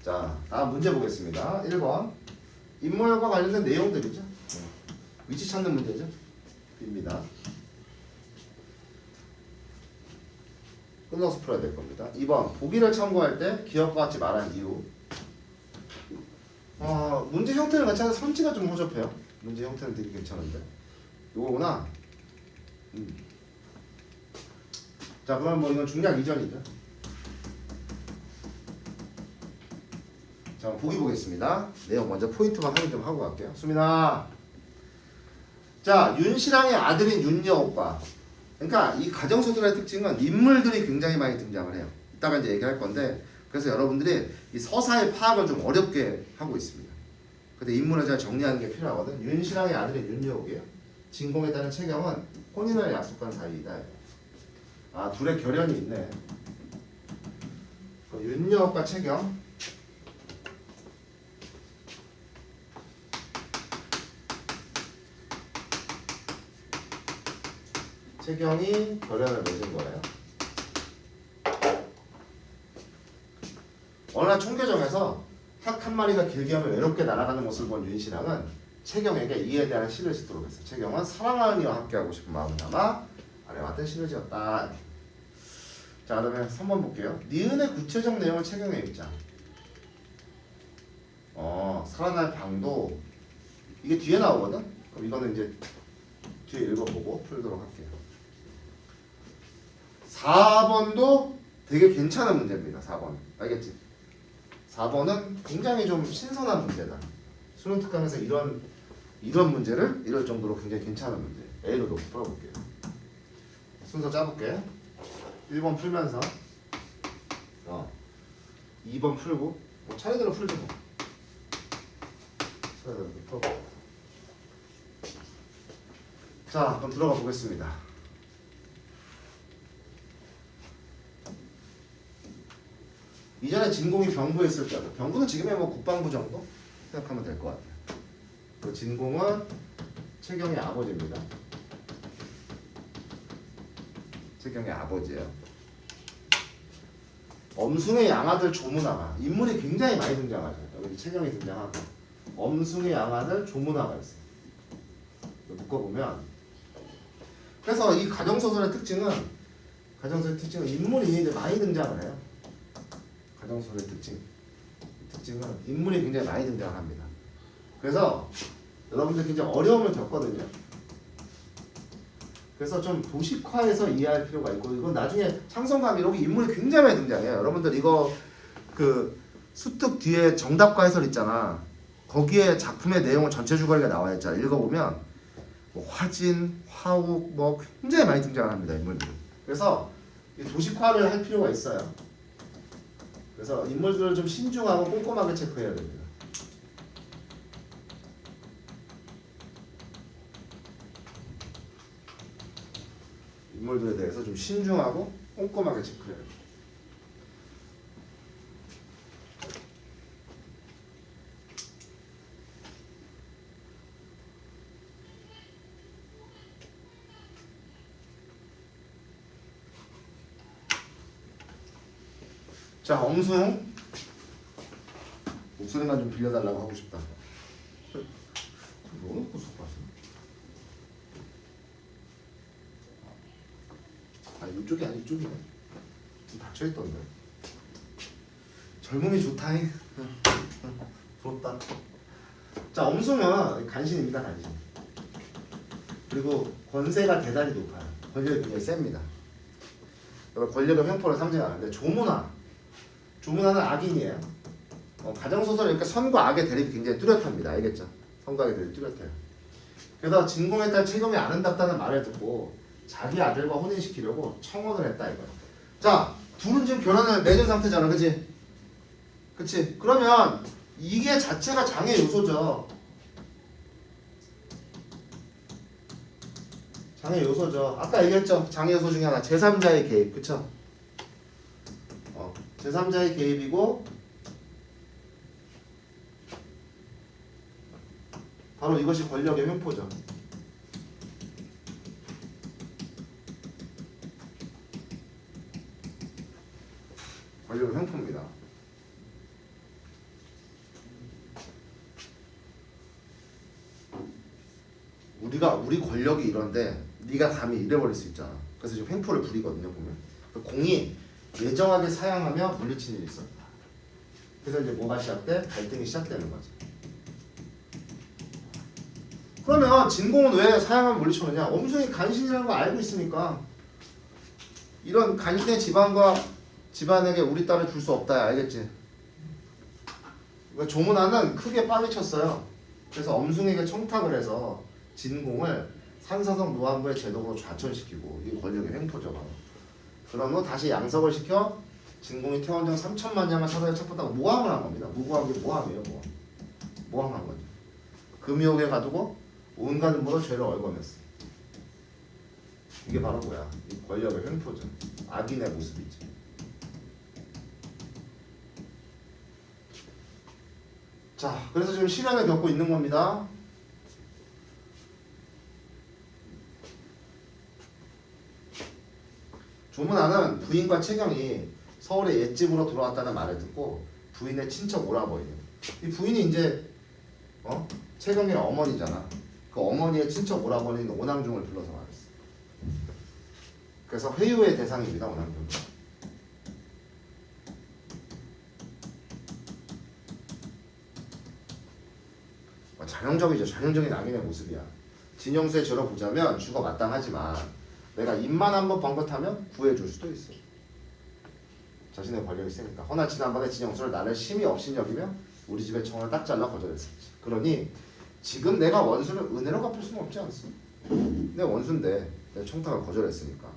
자, 다음 문제 보겠습니다. 1번. 인물과 관련된 내용들이죠. 위치 찾는 문제죠. 입니다. 끝나서 풀어야 될 겁니다. 2번. 보기를 참고할 때 기억과 같이 말한 이유. 문제 형태는 괜찮은데 선지가 좀 허접해요. 문제 형태는 되게 괜찮은데. 요거구나. 자, 그럼 뭐 이건 중략 이전이죠. 자, 보기 보겠습니다. 내용 먼저 포인트만 확인 좀 하고 갈게요. 수민아. 자, 윤씨랑의 아들인 윤여오빠. 그러니까 이 가정소설의 특징은 인물들이 굉장히 많이 등장을 해요. 이따가 이제 얘기할 건데, 그래서 여러분들이 이 서사의 파악을 좀 어렵게 하고 있습니다. 근데 인물을 잘 정리하는 게 필요하거든. 윤씨랑의 아들인 윤여옥이에요. 진공에 따른 채경은 혼인을 약속한 사이이다. 아, 둘의 결연이 있네. 윤여옥과 채경. 채경이 결연을 맺은 거예요. 어느 날 총교정에서 닭 한 마리가 길게 하며 외롭게 날아가는 모습을 본 윤씨랑은 채경에게 이에 대한 시를 짓도록 했어요. 채경은 사랑하는 이와 함께하고 싶은 마음을 담아 아래와 같은 시를 지었다. 자, 그러면 3번 볼게요. 니은의 구체적 내용을 채경의 입장. 살아날 방도 이게 뒤에 나오거든? 그럼 이거는 이제 뒤에 읽어보고 풀도록 할게요. 4번도 되게 괜찮은 문제입니다. 4번. 알겠지? 4번은 굉장히 좀 신선한 문제다. 수능 특강에서 이런 문제를 이럴 정도로 굉장히 괜찮은 문제. A로 놓고 풀어볼게요. 순서 짜볼게. 1번 풀면서 2번 풀고 뭐 차례대로 풀죠 뭐. 차례대로 풀고. 자, 그럼 들어가 보겠습니다. 이전에 진공이 병부에 있을 때, 병부는 지금의 뭐 국방부 정도 생각하면 될 것 같아요. 그 진공은 채경의 아버지입니다. 채경의 아버지예요. 엄숭의 양아들 조문화가 인물이 굉장히 많이 등장하죠. 여기 채경이 등장하고 엄숭의 양아들 조문화가 있어요. 묶어보면 그래서 이 가정소설의 특징은 인물이 많이 등장을 해요. 가정소설의 특징은 인물이 굉장히 많이 등장을 합니다. 그래서 여러분들 굉장히 어려움을 겪거든요. 그래서 좀 도식화해서 이해할 필요가 있고, 이건 나중에 창성감이록이 인물이 굉장히 많이 등장해요. 여러분들 이거 그 수특 뒤에 정답과 해설 있잖아. 거기에 작품의 내용을 전체 줄거리가 나와 있잖아. 읽어보면 뭐 화진, 화욱 뭐 굉장히 많이 등장합니다. 인물들이. 그래서 이 도식화를 할 필요가 있어요. 그래서 인물들을 좀 신중하고 꼼꼼하게 체크해야 됩니다. 인물들에 대해서 좀 신중하고 꼼꼼하게 체크해야 됩니다. 자, 엄숭 목소리만 좀 빌려달라고 하고 싶다. 뭐 놓고 속았어? 이쪽이 아니 이쪽이네. 좀 닫혀있던데. 젊음이 좋다잉. 부럽다. 자, 엄숭은 간신입니다. 간신. 그리고 권세가 대단히 높아요. 권력이 굉장히 셉니다. 권력의 횡포를 상징하는데 조문화는 악인이에요. 가정소설 그러니까 선과 악의 대립이 굉장히 뚜렷합니다. 알겠죠? 선과 악의 대립이 뚜렷해요. 그래서 진공에 딸 채경이 아름답다는 말을 듣고 자기 아들과 혼인시키려고 청혼을 했다 이거야. 자, 둘은 지금 결혼을 맺은 상태잖아, 그치? 그치? 그러면 이게 자체가 장애 요소죠. 장애 요소죠. 아까 얘기했죠. 장애 요소 중에 하나 제3자의 개입, 그쵸? 제3자의 개입이고 바로 이것이 권력의 횡포죠. 권력의 횡포입니다. 우리 권력이 이런데 네가 감히 잃어버릴 수 있잖아. 그래서 지금 횡포를 부리거든요. 보면 그 공이 예정하게 사양하며 물리치는 일이 있어. 그래서 이제 뭐가 시작돼? 갈등이 시작되는 거지. 그러면 진공은 왜 사양하면 물리쳐느냐? 엄sun이 간신이라는 거 알고 있으니까 이런 간신의 집안에게 우리 딸을 줄 수 없다. 알겠지? 그러니까 조문화는 크게 빵이 쳤어요. 그래서 엄숭에게 청탁을 해서 진공을 산사성 노안부의 제독으로 좌천시키고 이게 권력의 횡포죠. 바로. 그런 후 다시 양석을 시켜 진공이 태원정 3천만 년을 사사에 첩했다고 모함을 한 겁니다. 무고하기 모함이에요. 모함한 거죠. 금유옥에 가두고 온갖 음모로 죄를 얽어냈어. 이게 바로 뭐야? 이 권력의 횡포죠. 악인의 모습이지. 자, 그래서 지금 시련을 겪고 있는 겁니다. 조문아는 부인과 채경이 서울의 옛집으로 돌아왔다는 말을 듣고 부인의 친척 오라버니요. 이 부인이 이제 채경의 어머니잖아. 그 어머니의 친척 오라버니는 오낭중을 불러서 말했어. 그래서 회유의 대상입니다. 오낭중. 전형적이죠. 전형적인 악인의 모습이야. 진영수의 죄로 보자면 죽어 마땅하지만 내가 입만 한번 번긋하면 구해줄 수도 있어. 자신의 권력이 세니까. 허나 지난번에 진영수를 나를 심히 업신여기며 우리 집의 청을 딱 잘라 거절했었지. 그러니 지금 내가 원수를 은혜로 갚을 수는 없지 않소. 내 원수인데 내 청탁을 거절했으니까.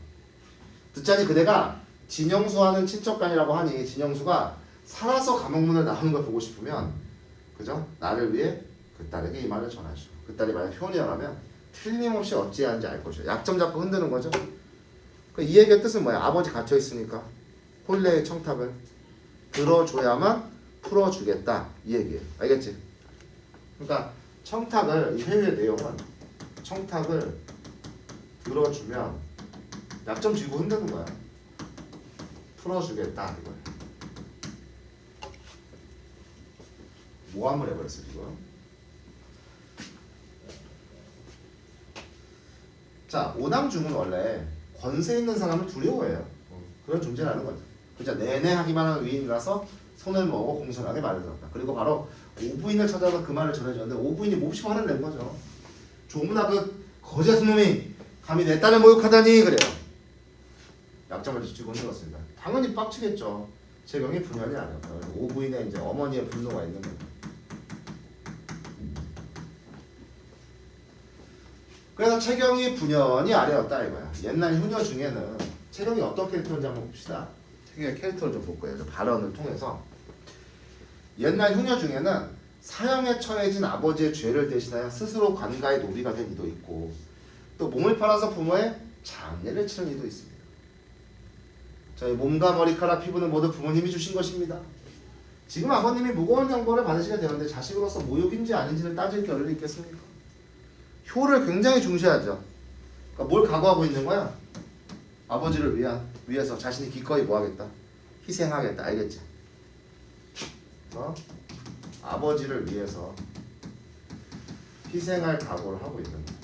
듣자니 그대가 진영수와는 친척간이라고 하니 진영수가 살아서 감옥문을 나오는 걸 보고 싶으면 그죠? 나를 위해 그 딸에게 이 말을 전하시오. 그 딸이 만약 효녀라면 틀림없이 어찌하는지 알 것이오. 약점 잡고 흔드는 거죠. 이 얘기의 뜻은 뭐야? 아버지 갇혀 있으니까 혼례의 청탁을 들어줘야만 풀어주겠다 이 얘기예요. 알겠지? 그러니까 청탁을 이 회유의 내용은 청탁을 들어주면 약점 쥐고 흔드는 거야. 풀어주겠다 이거야. 모함을 해버렸어 지금. 자, 오낭중은 원래 권세 있는 사람을 두려워해요. 그런 존재라는 거죠. 그죠? 내내 하기만 하는 위인이라서 손을 모으고 공손하게 말을 들었다. 그리고 바로 오부인을 찾아서 그 말을 전해줬는데 오부인이 몹시 화를 낸 거죠. 조문아 그 거짓 놈이 감히 내 딸을 모욕하다니 그래요. 약점을 쥐고 흔들었습니다. 당연히 빡치겠죠. 재경이 분열이 아니었다. 오부인의 이제 어머니의 분노가 있는 거죠. 그래서 채경이 분연이 아래였다 이거야. 옛날 효녀 중에는 채경이 어떤 캐릭터인지 한번 봅시다. 채경의 캐릭터를 좀 볼 거예요. 발언을 통해서. 옛날 효녀 중에는 사형에 처해진 아버지의 죄를 대신하여 스스로 관가의 노비가 된 이도 있고 또 몸을 팔아서 부모의 장례를 치른 이도 있습니다. 저희 몸과 머리카락, 피부는 모두 부모님이 주신 것입니다. 지금 아버님이 무거운 형벌을 받으시게 되는데 자식으로서 모욕인지 아닌지를 따질 겨를이 있겠습니까? 효를 굉장히 중시하죠. 그러니까 뭘 각오하고 있는 거야? 아버지를 위해서 자신이 기꺼이 뭐하겠다? 희생하겠다. 알겠지? 아버지를 위해서 희생할 각오를 하고 있는 거야.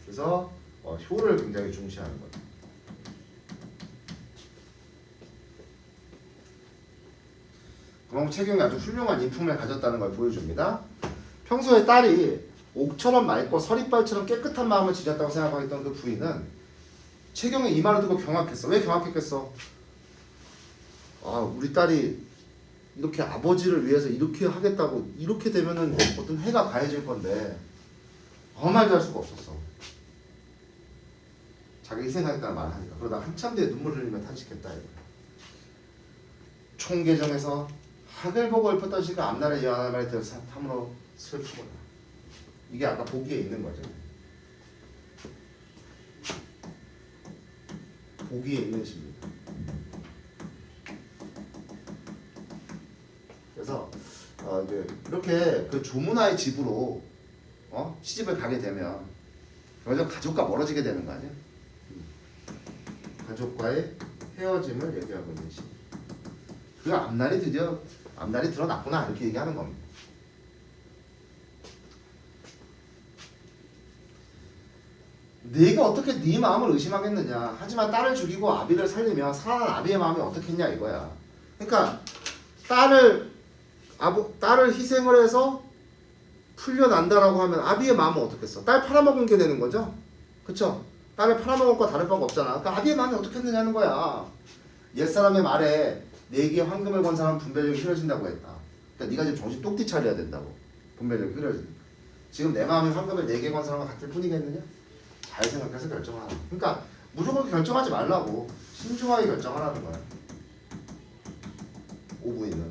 그래서 효를 굉장히 중시하는 거야. 그럼 채경이 아주 훌륭한 인품을 가졌다는 걸 보여줍니다. 평소에 딸이 옥처럼 맑고 서리빨처럼 깨끗한 마음을 지녔다고 생각하던 그 부인은 채경의 이 말을 듣고 경악했어. 왜 경악했겠어? 아, 우리 딸이 이렇게 아버지를 위해서 이렇게 하겠다고 이렇게 되면은 어떤 해가 가해질 건데 아무 말도 할 수가 없었어. 자기 희생하겠다는 말을 하니까. 그러다 한참 뒤에 눈물 흘리며 탄식했다 이거. 총계정에서 학을 보고 읊었던 시가 앞날에 이어나갈 말에 대해서 탐으로 슬프구나. 이게 아까 보기에 있는 거죠. 보기에 있는 시입니다. 그래서 이제 이렇게 그 조문화의 집으로 시집을 가게 되면 먼저 가족과 멀어지게 되는 거 아니야? 가족과의 헤어짐을 얘기하고 있는 시. 그 앞날이 드러났구나 이렇게 얘기하는 겁니다. 네가 어떻게 네 마음을 의심하겠느냐. 하지만 딸을 죽이고 아비를 살리면 살아난 아비의 마음이 어떻겠냐 이거야. 그러니까 딸을 희생을 해서 풀려난다라고 하면 아비의 마음은 어떻겠어? 딸 팔아먹은 게 되는 거죠? 그쵸? 딸을 팔아먹을 거 다를 바가 없잖아. 그러니까 아비의 마음이 어떻겠느냐는 거야. 옛사람의 말에 네게 황금을 건 사람은 분별력이 흐려진다고 했다. 그러니까 네가 지금 정신 똑띠 차려야 된다고. 분별력이 흐려진다. 지금 내 마음이 황금을 4개 건 사람과 같을 뿐이겠느냐? 잘 생각해서 결정을 하라. 그러니까 무조건 결정하지 말라고. 신중하게 결정하라는 거야. 오부인은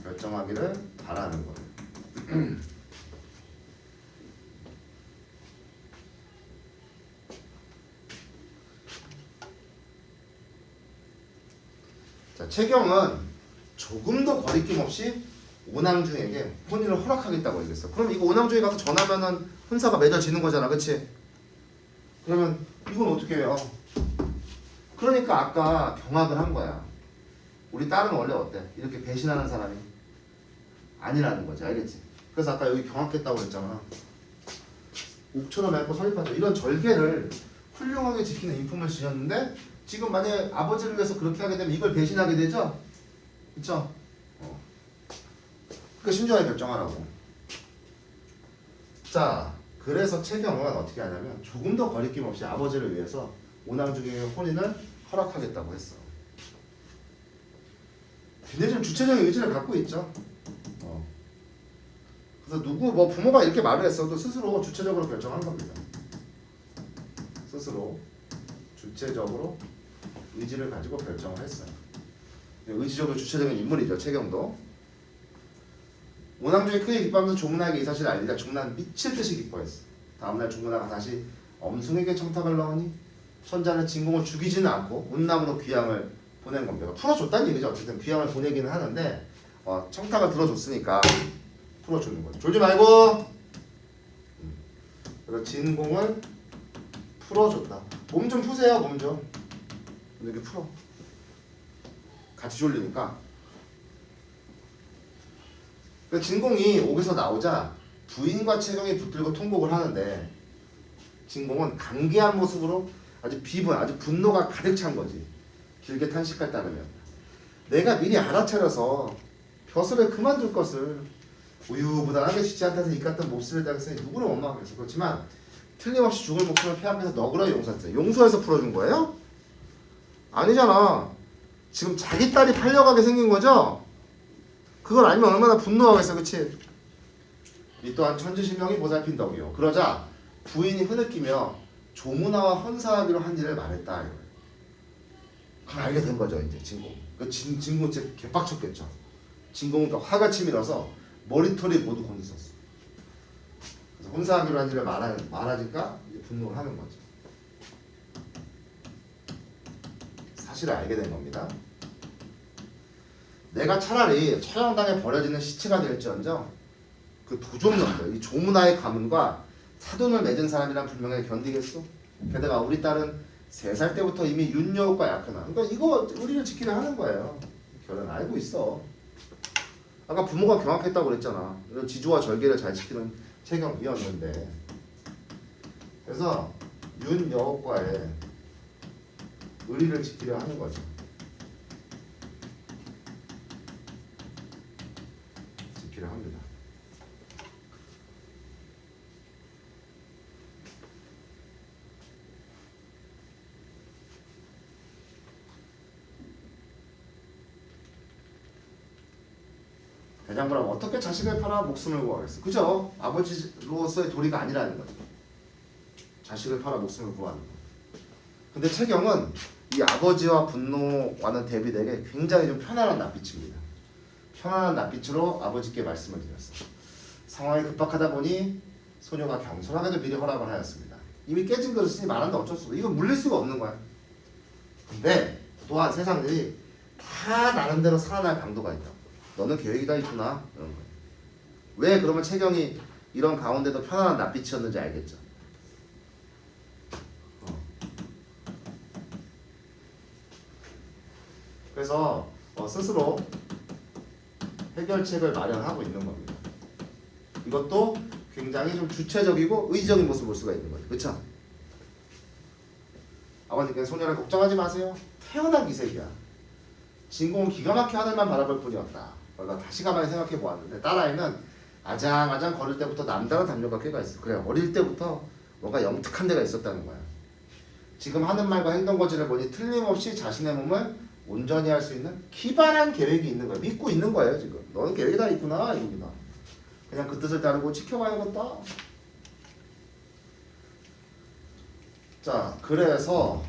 결정하기를 바라는 거예요. 자, 채경은 조금도 거리낌 없이 오낭중에게 혼인을 허락하겠다고 얘기했어. 그럼 이거 오낭중에 가서 전하면은 혼사가 맺어지는 거잖아, 그치? 그러면 이건 어떻게 해요? 그러니까 아까 경악을 한 거야. 우리 딸은 원래 어때? 이렇게 배신하는 사람이 아니라는 거지, 알겠지? 그래서 아까 여기 경악했다고 했잖아. 옥처럼 얇고 설립하죠. 이런 절개를 훌륭하게 지키는 인품을 지녔는데 지금 만약에 아버지를 위해서 그렇게 하게 되면 이걸 배신하게 되죠? 그쵸? 그러니까 신중하게 결정하라고. 자, 그래서 채경은 어떻게 하냐면 조금 더 거리낌 없이 아버지를 위해서 오낭중의 혼인을 허락하겠다고 했어. 굉장히 좀 주체적인 의지를 갖고 있죠. 그래서 부모가 이렇게 말을 했어도 스스로 주체적으로 결정한 겁니다. 스스로 주체적으로 의지를 가지고 결정을 했어요. 의지적으로 주체적인 인물이죠, 채경도. 오낭중이 크게 기뻐하면서 종문하에게 이 사실을 알리자 종문은 미칠 듯이 기뻐했어. 다음날 종문아가 다시 엄숭에게 청탁을 넣으니 천자는 진공을 죽이지는 않고 운남으로 귀향을 보낸 겁니다. 풀어줬다는 얘기죠. 어쨌든 귀향을 보내기는 하는데 청탁을 들어줬으니까 풀어주는 거죠. 졸지 말고. 그래서 진공을 풀어줬다. 몸 좀 푸세요. 몸 좀. 이렇게 풀어. 같이 졸리니까. 진공이 옥에서 나오자 부인과 채경이 붙들고 통곡을 하는데 진공은 간계한 모습으로 아주 아주 분노가 가득 찬 거지. 길게 탄식할 따르면 내가 미리 알아차려서 벼슬을 그만둘 것을 우유부단하게 쉽지 않다서 이 같은 몹쓸을 당했으니 누구를 원망하겠어. 그렇지만 틀림없이 죽을 목숨을 폐하면서 너그러이 용서했어요. 용서해서 풀어준 거예요? 아니잖아. 지금 자기 딸이 팔려가게 생긴 거죠? 그걸 알면 얼마나 분노하겠어, 그치? 이 또한 천지신명이 보살핀 덕이요. 그러자 부인이 흐느끼며 조문화와 헌사하기로 한 일을 말했다. 이거예요. 그걸 알게 된 거죠, 이제 진공. 그 진공 진짜 개빡쳤겠죠. 진공은 화가 치밀어서 머리털이 모두 곤두섰어. 그래서 헌사하기로 한 일을 말하니까 이제 분노를 하는 거죠. 사실을 알게 된 겁니다. 내가 차라리 처형당에 버려지는 시체가 될지언정 그 도종년들, 이 조문화의 가문과 사돈을 맺은 사람이란 불명예 견디겠소? 게다가 우리 딸은 3살 때부터 이미 윤여옥과 약혼하. 그러니까 이거 우리를 지키려 하는 거예요. 결혼 알고 있어. 아까 부모가 경악했다고 그랬잖아. 이런 지조와 절개를 잘 지키는 채경이었는데. 그래서 윤여옥과의 의리를 지키려 하는 거죠. 지키려 합니다. 대장부라면 어떻게 자식을 팔아 목숨을 구하겠어? 그죠? 아버지로서의 도리가 아니라는 거죠. 자식을 팔아 목숨을 구하는 거. 근데 채경은 이 아버지와 분노와는 대비되게 굉장히 좀 편안한 낯빛입니다. 편안한 낯빛으로 아버지께 말씀을 드렸어요. 상황이 급박하다 보니 소녀가 경솔하게도 미리 허락을 하였습니다. 이미 깨진 그릇이니 말한다 어쩔 수 없어. 이건 물릴 수가 없는 거야. 근데 또한 세상들이 다 나름대로 살아날 강도가 있다. 너는 계획이 다 있구나. 이런 거예요. 왜 그러면 채경이 이런 가운데도 편안한 낯빛이었는지 알겠죠. 그래서 스스로 해결책을 마련하고 있는 겁니다. 이것도 굉장히 좀 주체적이고 의지적인 모습을 볼 수가 있는 거죠. 그쵸? 아버님께서 소녀를 걱정하지 마세요. 태어난 기색이야. 진공은 기가 막히게 하늘만 바라볼 뿐이었다. 내가 다시 가만히 생각해 보았는데 딸아이는 아장아장 걸을 때부터 남다른 담력과 꾀가 있어. 그래, 어릴 때부터 뭔가 영특한 데가 있었다는 거야. 지금 하는 말과 행동 거지를 보니 틀림없이 자신의 몸을 온전히 할 수 있는 기발한 계획이 있는 거야. 믿고 있는 거예요 지금. 너는 계획이 다 있구나 이겁니다. 그냥 그 뜻을 따르고 지켜봐야겠다. 자, 그래서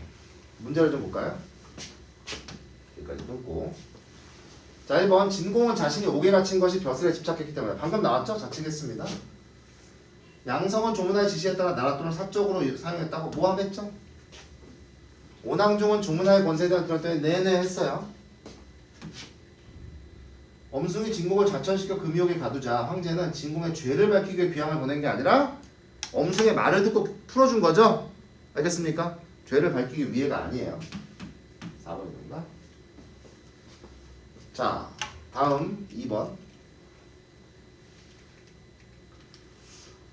문제를 좀 볼까요? 여기까지 끊고. 자, 1번 진공은 자신이 옥에 갇힌 것이 벼슬에 집착했기 때문에 방금 나왔죠? 자칭했습니다. 양성은 조문화의 지시에 따라 나라 또는 사적으로 사용했다고 모함했죠? 오낭중은 조문화의 권세에 대한 들었더니 내내 했어요. 엄숭이 진공을 자천시켜 금유옥에 가두자 황제는 진공의 죄를 밝히기 위해 귀향을 보낸 게 아니라 엄숭의 말을 듣고 풀어준 거죠? 알겠습니까? 죄를 밝히기 위해가 아니에요. 4번입니다. 자, 다음 2번.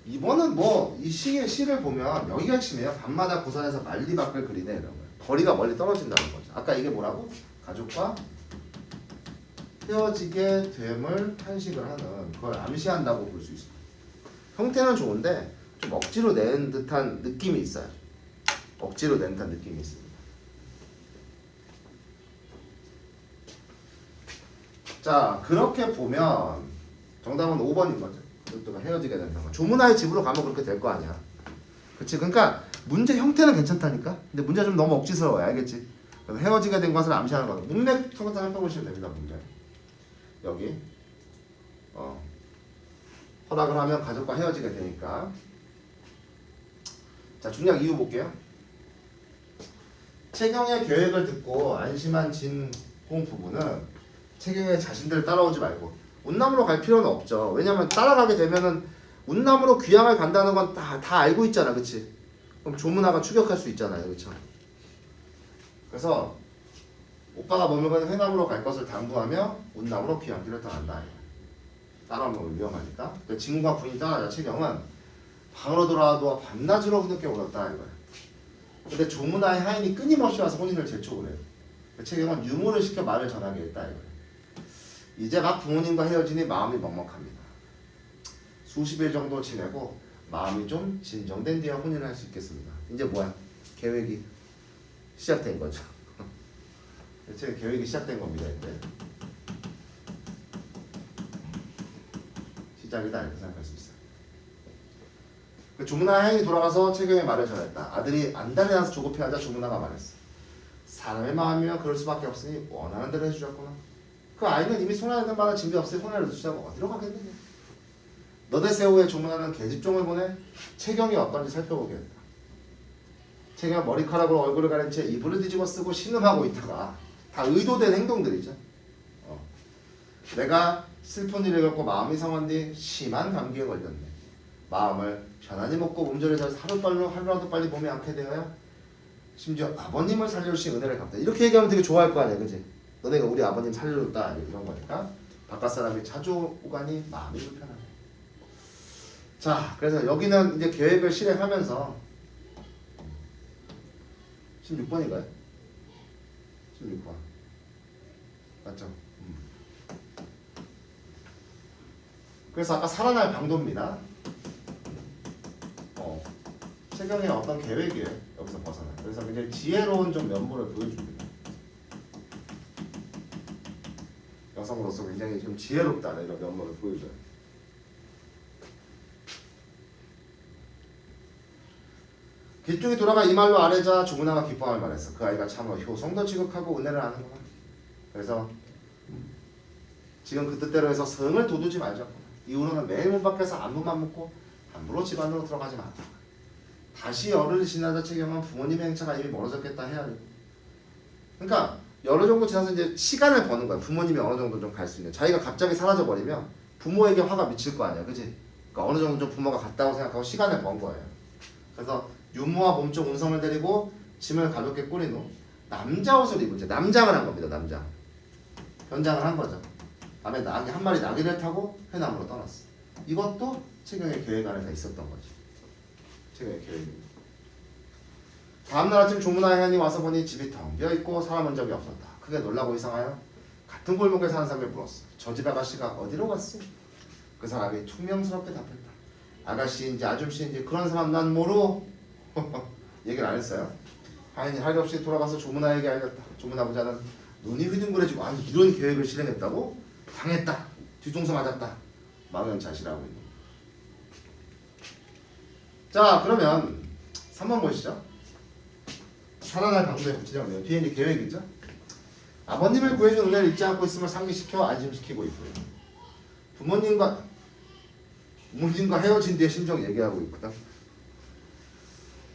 2번은 뭐 이 시를 보면 여기가 핵심이에요. 밤마다 고산에서 만리밖을 그리네 이런 거예요. 거리가 멀리 떨어진다는 거죠. 아까 이게 뭐라고? 가족과 헤어지게 됨을 탄식을 하는 그걸 암시한다고 볼 수 있어요. 형태는 좋은데 좀 억지로 낸 듯한 느낌이 있어요. 억지로 낸 듯한 느낌이 있습니다. 자, 그렇게 보면 정답은 5번인 거죠. 그것도 헤어지게 된다는 거. 조문화의 집으로 가면 그렇게 될 거 아니야. 그치? 그러니까 문제 형태는 괜찮다니까? 근데 문제가 좀 너무 억지스러워요. 알겠지? 그래서 헤어지게 된 것을 암시하는 거예요. 문맥 통해서 살펴보시면 됩니다. 문제. 여기 허락을 하면 가족과 헤어지게 되니까. 자, 중요한 이유 볼게요. 채경의 계획을 듣고 안심한 진공 부부는 채경의 자신들을 따라오지 말고 운남으로 갈 필요는 없죠. 왜냐면 따라가게 되면은 운남으로 귀향을 간다는 건 다 알고 있잖아. 그치? 그럼 조문화가 추격할 수 있잖아요. 그쵸? 그래서 오빠가 머물건 회남으로 갈 것을 당부하며 운남으로 귀향길을 떠난다. 따라오면 위험하니까. 그러니까 진공과 부인이 떠나자 채경은 방으로 돌아와도 밤낮으로 흐느껴 울었다 이거야. 근데 조문화의 하인이 끊임없이 와서 혼인을 재촉을 해요. 채경은 유무를 시켜 말을 전하게 했다 이거야. 이제 막 부모님과 헤어지니 마음이 먹먹합니다. 수십 일 정도 지내고 마음이 좀 진정된 뒤에 혼인을 할 수 있겠습니다. 이제 뭐야? 계획이 시작된 거죠. 대체 계획이 시작된 겁니다. 이제 시작이다 이렇게 생각할 수 있어요. 조문화 하인이 돌아가서 채경의 말을 전했다. 아들이 안달이 나서 조급해하자 조문화가 말했어. 사람의 마음이면 그럴 수밖에 없으니 원하는 대로 해주자꾸나. 그 아이는 이미 손해는 바다 짐이 없으니 손해를 주자고 어디로 가겠느냐. 너데세오의 조문하는 계집종을 보내 채경이 어떤지 살펴보게 했다. 채경은 머리카락으로 얼굴을 가린 채 이불을 뒤집어 쓰고 신음하고 있다가 다 의도된 행동들이죠. 내가 슬픈 일을 겪고 마음이 상한 뒤 심한 감기에 걸렸네. 마음을 편안히 먹고 몸조리 잘해서 하루라도 빨리 몸이 않게 되어야 심지어 아버님을 살려주신 은혜를 갚다. 이렇게 얘기하면 되게 좋아할 거 아니야. 그치? 너네가 우리 아버님 살려줬다 이런 거니까 바깥 사람이 자주 오가니 마음이 불편하네. 자, 그래서 여기는 이제 계획을 실행하면서 16번인가요? 16번 맞죠? 그래서 아까 살아날 방도입니다. 채경의 어떤 계획이에요. 여기서 벗어나. 그래서 굉장히 지혜로운 좀 면모를 보여줍니다. 여성으로서 굉장히 좀 지혜롭다는 이런 면모를 보여줘요. 길쭉이 돌아가 이 말로 아래자 조문화가 기뻐할 말했어. 그 아이가 참으로 효성도 지극하고 은혜를 아는구나. 그래서 지금 그 뜻대로 해서 성을 돋우지 말자고. 이후로는 매일 문 밖에서 안부만 묻고 함부로 집 안으로 들어가지 마라. 다시 열흘이 지나자 채경은 부모님의 행차가 이미 멀어졌겠다 해야 되고. 그러니까 여러 정도 지나서 이제 시간을 버는 거야. 부모님이 어느 정도 좀 갈 수 있는. 자기가 갑자기 사라져 버리면 부모에게 화가 미칠 거 아니야, 그렇지? 그러니까 어느 정도 좀 부모가 갔다고 생각하고 시간을 번 거예요. 그래서 유무와 몸쪽 운성을 데리고 짐을 가볍게 꾸린 후 남자 옷을 입은 채 남장을 한 겁니다. 남장. 변장을 한 거죠. 다음에 한 마리 나귀를 타고 회남으로 떠났어. 이것도 채경의 계획 안에 다 있었던 거지. 채경의 계획입니다. 다음날 아침 조문화의 현이 와서 보니 집이 텅 비어있고 사람 온 적이 없었다. 크게 놀라고 이상하여 같은 골목에 사는 사람을 물었어. 저 집 아가씨가 어디로 갔어? 그 사람이 퉁명스럽게 답했다. 아가씨인지 아줌씨인지 그런 사람 난 모르. 얘기를 안 했어요. 하인이 할 것 없이 돌아가서 조문화에게 알렸다. 조문화 부자는 눈이 휘둥그레지고 아니 이런 계획을 실행했다고? 당했다. 뒤통수 맞았다. 망연자실하고 있는. 자 그러면 3번 보시죠. 살아날 강도의 구체적이네요. 뒤에 이제 계획이죠. 아버님을 구해준 은혜를 잊지 않고 있음을 상기시켜 안심시키고 있고요. 부모님과 헤어진 뒤에 심정 얘기하고 있거든.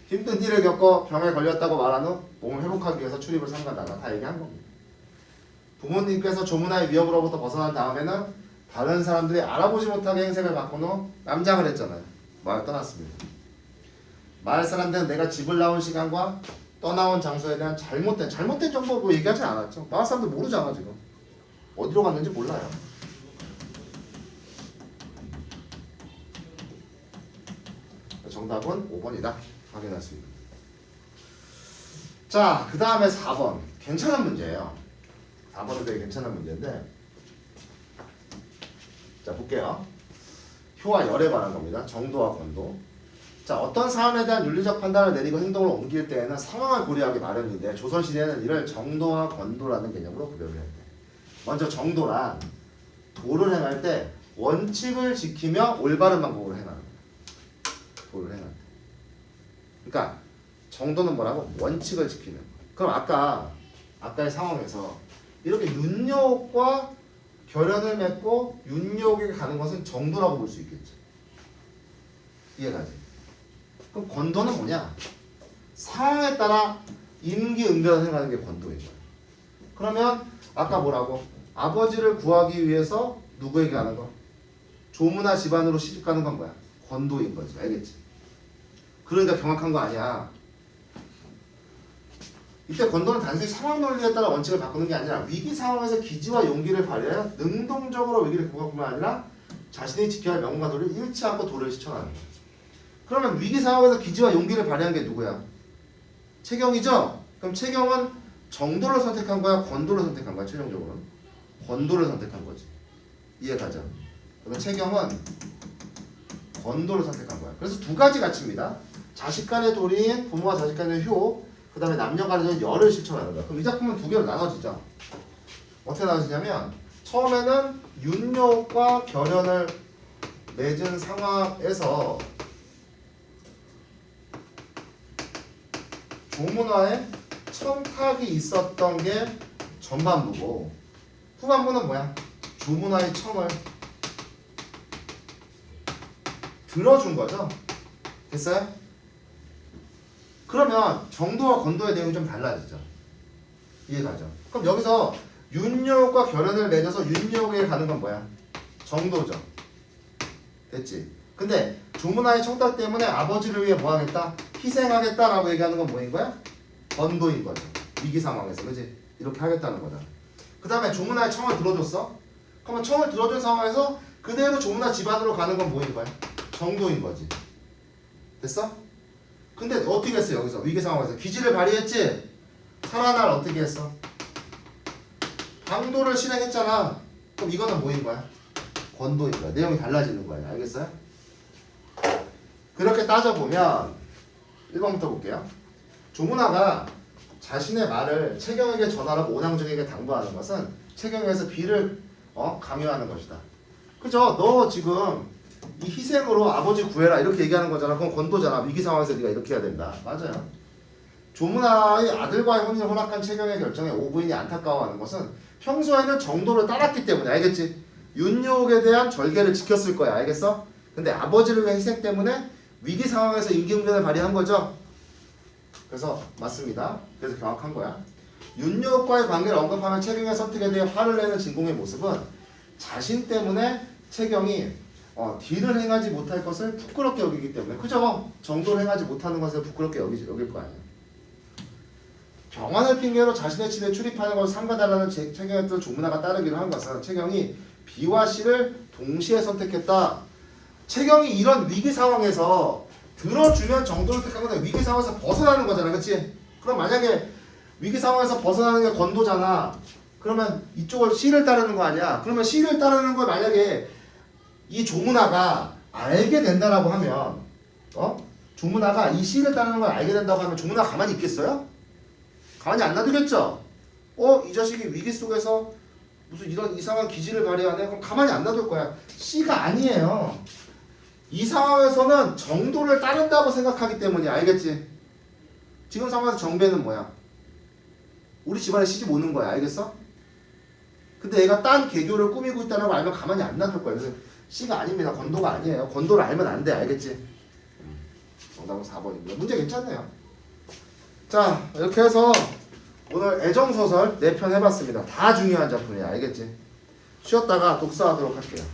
힘든 일을 겪어 병에 걸렸다고 말한 후 몸을 회복하기 위해서 출입을 삼가다가 다 얘기한 겁니다. 부모님께서 조문화의 위협으로부터 벗어난 다음에는 다른 사람들이 알아보지 못하게 행색을 바꾼 후 남장을 했잖아요. 마을 떠났습니다. 마을 사람들은 내가 집을 나온 시간과 떠나온 장소에 대한 잘못된 정보 뭐 얘기하지 않았죠. 마을 사람들 모르잖아 지금. 어디로 갔는지 몰라요. 정답은 5번이다. 확인할 수 있는. 자, 그 다음에 4번. 괜찮은 문제예요. 4번은 되게 괜찮은 문제인데. 자, 볼게요. 효와 열에 관한 겁니다. 정도와 권도. 자, 어떤 사안에 대한 윤리적 판단을 내리고 행동을 옮길 때에는 상황을 고려하기 마련인데 조선시대에는 이를 정도와 권도라는 개념으로 구별을 했대. 먼저 정도란 도를 행할 때 원칙을 지키며 올바른 방법으로 행하는 거야. 도를 행할 때. 그러니까 정도는 뭐라고? 원칙을 지키는 거야. 그럼 아까의 상황에서 이렇게 윤욕과 결연을 맺고 윤욕에 가는 것은 정도라고 볼 수 있겠죠. 이해가지? 그럼 권도는 뭐냐? 상황에 따라 임기응변을 행하는 게 권도인 거야. 그러면 아까 뭐라고? 아버지를 구하기 위해서 누구에게 가는 거? 조문화 집안으로 시집가는 건 뭐야? 권도인 거지. 알겠지? 그러니까 경악한 거 아니야. 이때 권도는 단순히 상황 논리에 따라 원칙을 바꾸는 게 아니라 위기 상황에서 기지와 용기를 발휘하여 능동적으로 위기를 극복할 뿐만 아니라 자신이 지켜야 할 명분과 도를 잃지 않고 도를 실천하는 거야. 그러면 위기 상황에서 기지와 용기를 발휘한 게 누구야? 채경이죠? 그럼 채경은 정도를 선택한 거야? 권도를 선택한 거야? 최종적으로는? 권도를 선택한 거지. 이해가죠? 그러면 채경은 권도를 선택한 거야. 그래서 두 가지 가치입니다. 자식 간의 도리인 부모와 자식 간의 효, 그 다음에 남녀 간의 열을 실천하는 거야. 그럼 이 작품은 두 개로 나눠지죠. 어떻게 나눠지냐면 처음에는 윤욕과 결연을 맺은 상황에서 조문화에 청탁이 있었던 게 전반부고 후반부는 뭐야? 조문화의 청을 들어준 거죠. 됐어요? 그러면 정도와 권도의 내용이 좀 달라지죠. 이해가죠? 그럼 여기서 윤욕과 결연을 맺어서 윤욕에 가는 건 뭐야? 정도죠. 됐지? 근데 조문화의 청탁 때문에 아버지를 위해 뭐 하겠다? 희생하겠다라고 얘기하는 건 뭐인 거야? 권도인 거죠. 위기 상황에서. 그지? 이렇게 하겠다는 거잖아. 그 다음에 조문화의 청을 들어줬어? 그러면 청을 들어준 상황에서 그대로 조문화 집안으로 가는 건 뭐인 거야? 정도인 거지. 됐어? 근데 어떻게 했어 여기서? 위기 상황에서 기지를 발휘했지? 살아날 어떻게 했어? 방도를 실행했잖아. 그럼 이거는 뭐인 거야? 권도인 거야. 내용이 달라지는 거야. 알겠어요? 그렇게 따져보면 1번부터 볼게요. 조문화가 자신의 말을 채경에게 전하라고 오낭정에게 당부하는 것은 채경에서 비를 강요하는 것이다. 그죠? 너 지금 이 희생으로 아버지 구해라 이렇게 얘기하는 거잖아. 그건 권도잖아. 위기 상황에서 네가 이렇게 해야 된다. 맞아요. 조문화의 아들과의 혼인을 허락한 채경의 결정에 오부인이 안타까워하는 것은 평소에는 정도를 따랐기 때문에. 알겠지? 윤욕에 대한 절개를 지켰을 거야. 알겠어? 근데 아버지를 위한 희생 때문에 위기 상황에서 임기응변을 발휘한 거죠. 그래서 맞습니다. 그래서 경악한 거야. 윤욕과의 관계를 언급하면 채경의 선택에 대해 화를 내는 진공의 모습은 자신 때문에 채경이 딜을 행하지 못할 것을 부끄럽게 여기기 때문에. 그죠? 정도를 행하지 못하는 것을 부끄럽게 여길 거 아니에요. 병환을 핑계로 자신의 집에 출입하는 것을 삼가달라는 채경의 뜻을 조문화가 따르기로 한 것은 채경이 B와 C를 동시에 선택했다 채경이 이런 위기 상황에서 들어주면 정도를 택한 건데 위기 상황에서 벗어나는 거잖아, 그렇지? 그럼 만약에 위기 상황에서 벗어나는 게 권도잖아. 그러면 이쪽을 C를 따르는 거 아니야? 그러면 C를 따르는 걸 만약에 이 조문아가 알게 된다라고 하면, 조문아가 이 C를 따르는 걸 알게 된다고 하면 조문아 가만히 있겠어요? 가만히 안 놔두겠죠? 이 자식이 위기 속에서 무슨 이런 이상한 기질을 발휘하네? 그럼 가만히 안 놔둘 거야. C가 아니에요. 이 상황에서는 정도를 따른다고 생각하기 때문이야. 알겠지? 지금 상황에서 정배는 뭐야? 우리 집안에 시집 오는 거야. 알겠어? 근데 얘가 딴 개교를 꾸미고 있다는 걸 알면 가만히 안 놔둘 거야. 그래서 C가 아닙니다. 권도가 아니에요. 권도를 알면 안 돼. 알겠지? 정답은 4번입니다. 문제 괜찮네요. 자, 이렇게 해서 오늘 애정소설 4편 해봤습니다. 다 중요한 작품이야. 알겠지? 쉬었다가 독서하도록 할게요.